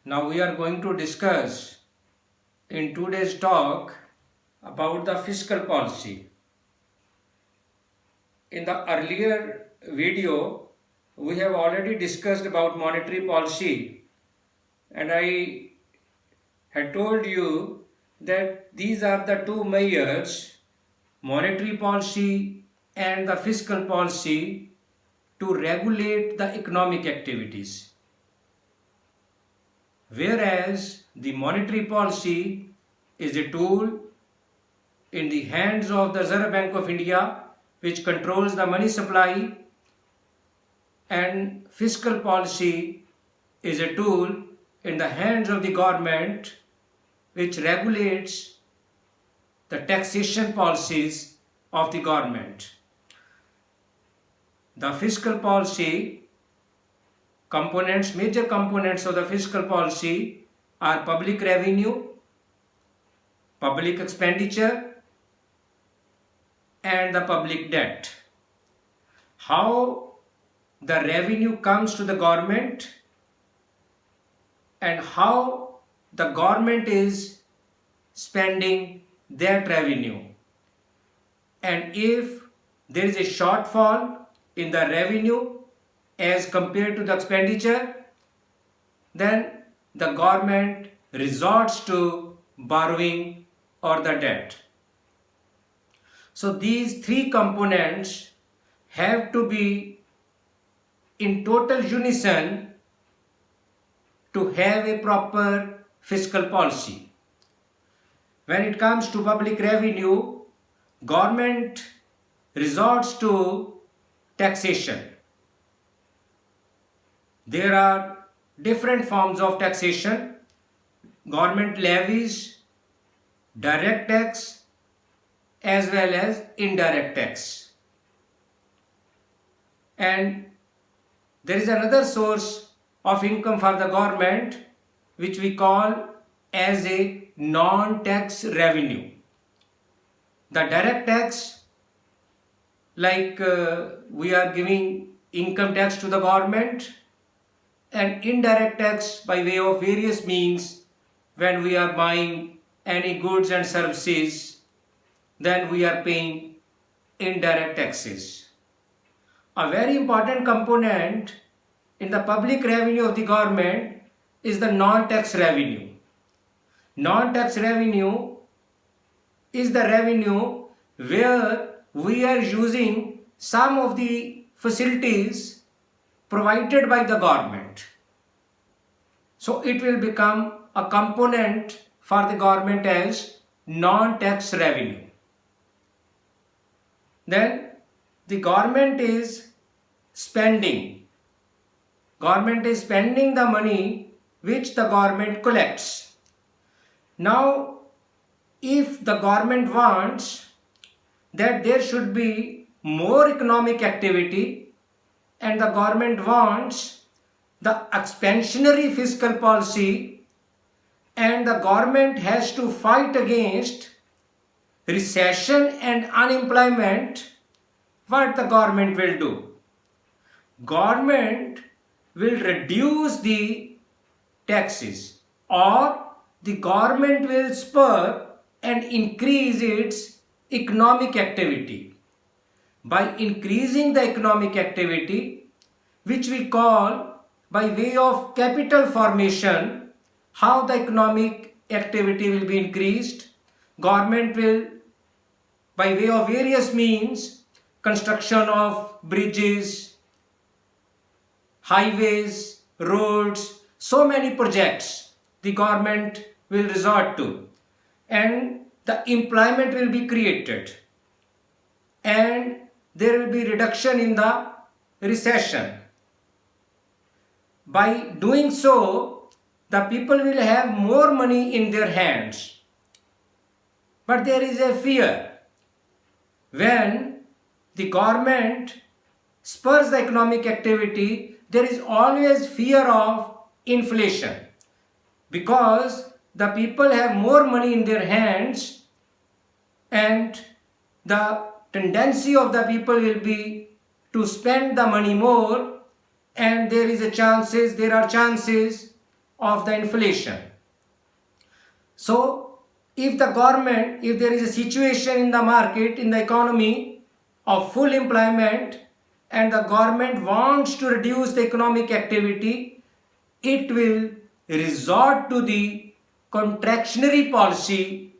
Now we are going to discuss in today's talk about the fiscal policy. In the earlier video, we have already discussed about monetary policy, and I had told you that these are the two measures, monetary policy and the fiscal policy, to regulate the economic activities. Whereas the monetary policy is a tool in the hands of the Reserve Bank of India, which controls the money supply, and fiscal policy is a tool in the hands of the government, which regulates the taxation policies of the government. The fiscal policy major components of the fiscal policy are public revenue, public expenditure, and the public debt. How the revenue comes to the government and how the government is spending that revenue. And if there is a shortfall in the revenue as compared to the expenditure, then the government resorts to borrowing or the debt. So these three components have to be in total unison to have a proper fiscal policy. When it comes to public revenue, government resorts to taxation. There are different forms of taxation. Government levies direct tax as well as indirect tax. And there is another source of income for the government which we call as a non-tax revenue. The direct tax, like we are giving income tax to the government, and indirect tax by way of various means. When we are buying any goods and services, then we are paying indirect taxes. A very important component in the public revenue of the government is the non-tax revenue. Non-tax revenue is the revenue where we are using some of the facilities provided by the government. So it will become a component for the government as non-tax revenue. Then the government is spending. Government is spending the money which the government collects. Now, if the government wants that there should be more economic activity, and the government wants the expansionary fiscal policy, and the government has to fight against recession and unemployment, what the government will do? Government will reduce the taxes, or the government will spur and increase its economic activity. By increasing the economic activity, which we call by way of capital formation, how the economic activity will be increased? Government will, by way of various means, construction of bridges, highways, roads, so many projects the government will resort to, and the employment will be created, and there will be reduction in the recession. By doing so, the people will have more money in their hands. But there is a fear. When the government spurs the economic activity, there is always fear of inflation, because the people have more money in their hands, and the tendency of the people will be to spend the money more, and there are chances of the inflation. So if there is a situation in the market, in the economy of full employment, and the government wants to reduce the economic activity, it will resort to the contractionary policy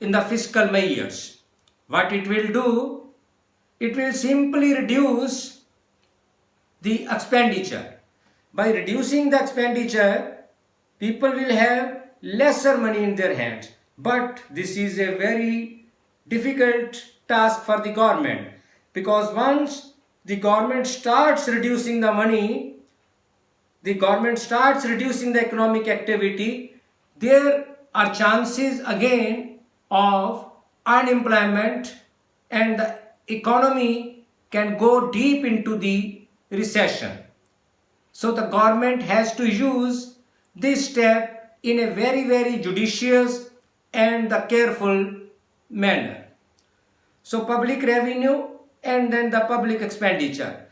in the fiscal measures. What it will do, it will simply reduce the expenditure. By reducing the expenditure, people will have lesser money in their hands. But this is a very difficult task for the government, because once the government starts reducing the money, the government starts reducing the economic activity, there are chances again of unemployment, and the economy can go deep into the recession. So the government has to use this step in a very judicious and the careful manner. So public revenue and then the public expenditure.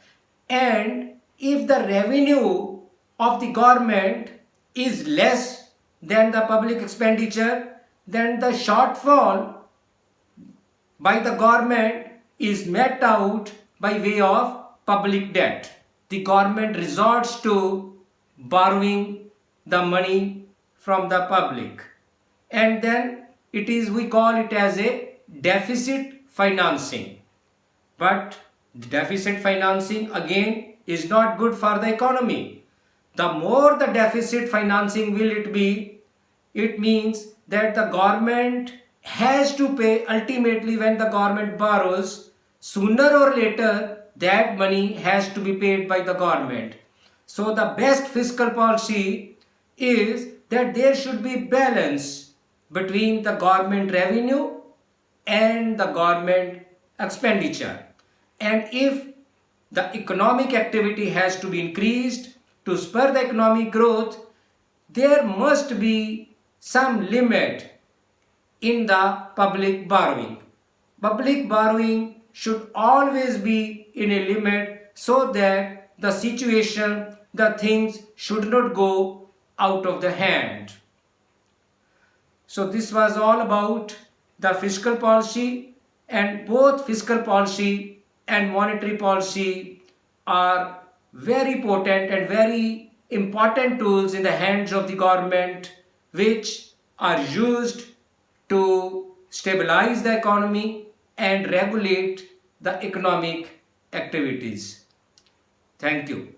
And if the revenue of the government is less than the public expenditure, then the shortfall by the government is met out by way of public debt. The government resorts to borrowing the money from the public, and then we call it as a deficit financing. But deficit financing again is not good for the economy. The more the deficit financing will it be, it means that the government has to pay. Ultimately, when the government borrows, sooner or later that money has to be paid by the government. So the best fiscal policy is that there should be balance between the government revenue and the government expenditure. And if the economic activity has to be increased to spur the economic growth, there must be some limit in the public borrowing. Public borrowing should always be in a limit, so that the situation, the things should not go out of the hand. So this was all about the fiscal policy, and both fiscal policy and monetary policy are very potent and very important tools in the hands of the government, which are used to stabilize the economy and regulate the economic activities. Thank you.